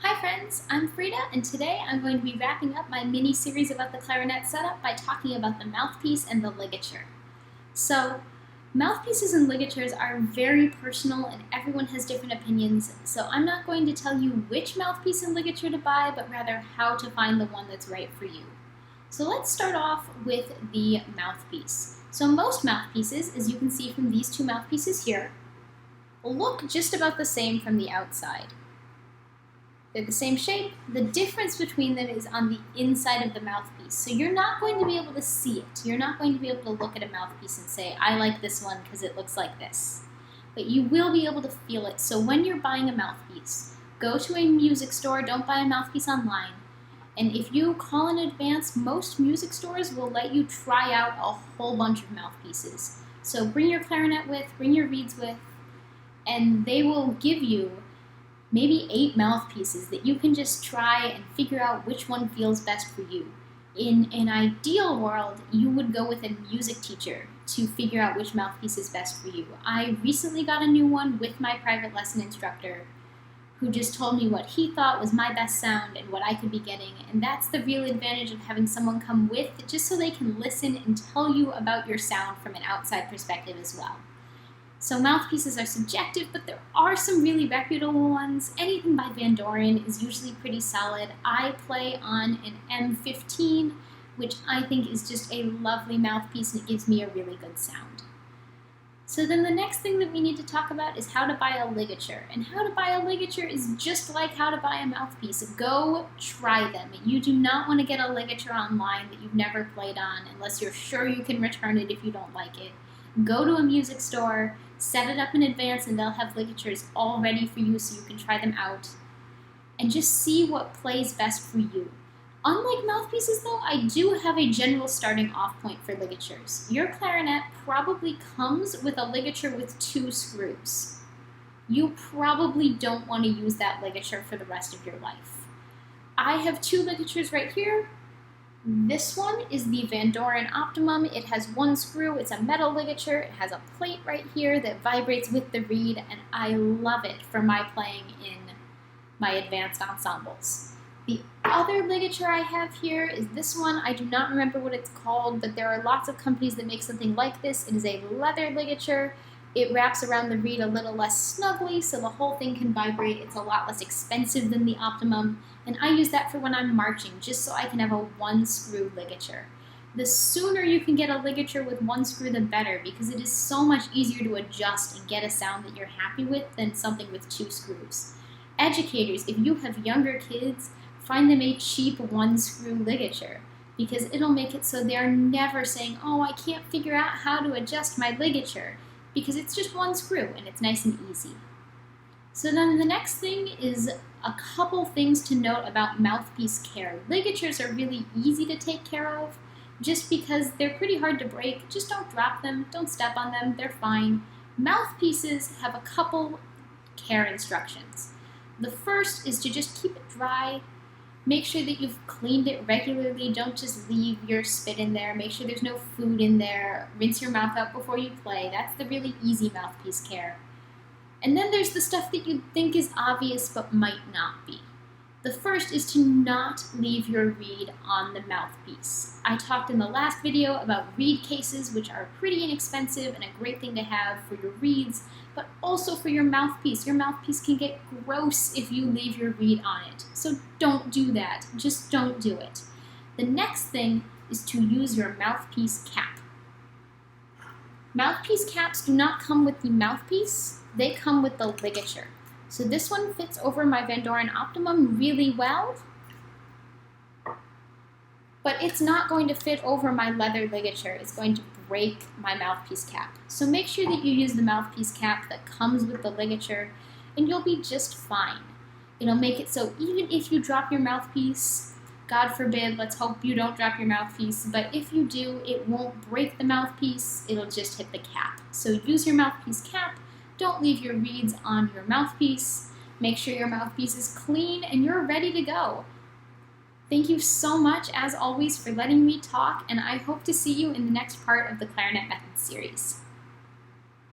Hi friends, I'm Frida, and today I'm going to be wrapping up my mini-series about the clarinet setup by talking about the mouthpiece and the ligature. So, mouthpieces and ligatures are very personal and everyone has different opinions, so I'm not going to tell you which mouthpiece and ligature to buy, but rather how to find the one that's right for you. So let's start off with the mouthpiece. So most mouthpieces, as you can see from these two mouthpieces here, look just about the same from the outside. They're the same shape. The difference between them is on the inside of the mouthpiece. So you're not going to be able to see it. You're not going to be able to look at a mouthpiece and say, I like this one because it looks like this. But you will be able to feel it. So when you're buying a mouthpiece, go to a music store, don't buy a mouthpiece online. And if you call in advance, most music stores will let you try out a whole bunch of mouthpieces. So bring your clarinet with, bring your reeds with, and they will give you maybe 8 mouthpieces that you can just try and figure out which one feels best for you. In an ideal world, you would go with a music teacher to figure out which mouthpiece is best for you. I recently got a new one with my private lesson instructor who just told me what he thought was my best sound and what I could be getting, and that's the real advantage of having someone come with, just so they can listen and tell you about your sound from an outside perspective as well. So mouthpieces are subjective, but there are some really reputable ones. Anything by Vandoren is usually pretty solid. I play on an M15, which I think is just a lovely mouthpiece and it gives me a really good sound. So then the next thing that we need to talk about is how to buy a ligature. And how to buy a ligature is just like how to buy a mouthpiece. Go try them. You do not want to get a ligature online that you've never played on unless you're sure you can return it if you don't like it. Go to a music store, set it up in advance, and they'll have ligatures all ready for you so you can try them out. And just see what plays best for you. Unlike mouthpieces though, I do have a general starting off point for ligatures. Your clarinet probably comes with a ligature with 2 screws. You probably don't want to use that ligature for the rest of your life. I have 2 ligatures right here. This one is the Vandoren Optimum. It has 1 screw, it's a metal ligature, it has a plate right here that vibrates with the reed, and I love it for my playing in my advanced ensembles. The other ligature I have here is this one. I do not remember what it's called, but there are lots of companies that make something like this. It is a leather ligature. It wraps around the reed a little less snugly, so the whole thing can vibrate. It's a lot less expensive than the Optimum, and I use that for when I'm marching, just so I can have a 1-screw ligature. The sooner you can get a ligature with 1 screw, the better, because it is so much easier to adjust and get a sound that you're happy with than something with 2 screws. Educators, if you have younger kids, find them a cheap 1-screw ligature, because it'll make it so they're never saying, oh, I can't figure out how to adjust my ligature, because it's just 1 screw and it's nice and easy. So then the next thing is a couple things to note about mouthpiece care. Ligatures are really easy to take care of just because they're pretty hard to break. Just don't drop them, don't step on them, they're fine. Mouthpieces have a couple care instructions. The first is to just keep it dry. Make sure that you've cleaned it regularly. Don't just leave your spit in there. Make sure there's no food in there. Rinse your mouth out before you play. That's the really easy mouthpiece care. And then there's the stuff that you think is obvious but might not be. The first is to not leave your reed on the mouthpiece. I talked in the last video about reed cases, which are pretty inexpensive and a great thing to have for your reeds, but also for your mouthpiece. Your mouthpiece can get gross if you leave your reed on it. So don't do that. Just don't do it. The next thing is to use your mouthpiece cap. Mouthpiece caps do not come with the mouthpiece. They come with the ligature. So this one fits over my Vandoren Optimum really well, but it's not going to fit over my leather ligature. It's going to break my mouthpiece cap. So make sure that you use the mouthpiece cap that comes with the ligature, and you'll be just fine. It'll make it so even if you drop your mouthpiece, God forbid, let's hope you don't drop your mouthpiece, but if you do, it won't break the mouthpiece, it'll just hit the cap. So use your mouthpiece cap. Don't leave your reeds on your mouthpiece. Make sure your mouthpiece is clean and you're ready to go. Thank you so much, as always, for letting me talk, and I hope to see you in the next part of the Clarinet Method series.